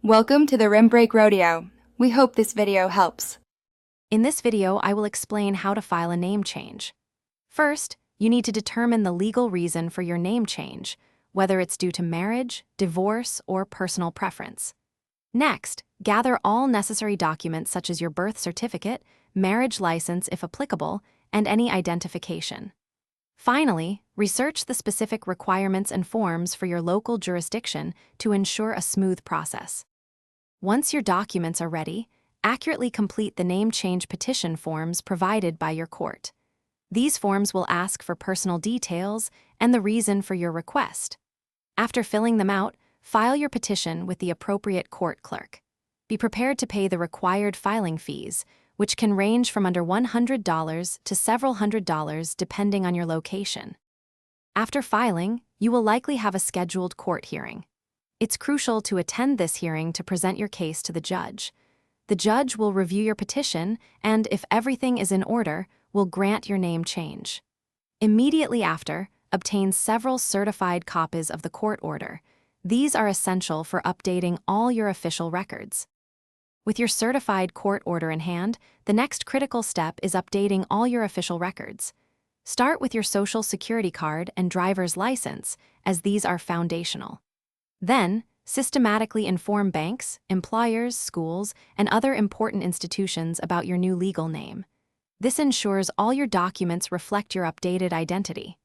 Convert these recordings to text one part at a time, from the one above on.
Welcome to the Rim Break Rodeo. We hope this video helps. In this video, I will explain how to file a name change. First, you need to determine the legal reason for your name change, whether it's due to marriage, divorce, or personal preference. Next, gather all necessary documents such as your birth certificate, marriage license if applicable, and any identification. Finally, research the specific requirements and forms for your local jurisdiction to ensure a smooth process. Once your documents are ready, accurately complete the name change petition forms provided by your court. These forms will ask for personal details and the reason for your request. After filling them out, file your petition with the appropriate court clerk. Be prepared to pay the required filing fees, which can range from under $100 to several $100s depending on your location. After filing, you will likely have a scheduled court hearing. It's crucial to attend this hearing to present your case to the judge. The judge will review your petition and, if everything is in order, will grant your name change. Immediately after, obtain several certified copies of the court order. These are essential for updating all your official records. With your certified court order in hand, the next critical step is updating all your official records. Start with your Social Security card and driver's license, as these are foundational. Then, systematically inform banks, employers, schools, and other important institutions about your new legal name. This ensures all your documents reflect your updated identity.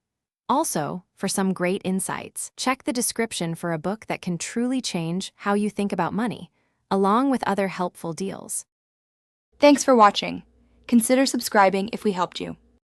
Also, for some great insights, check the description for a book that can truly change how you think about money, along with other helpful deals. Thanks for watching. Consider subscribing if we helped you.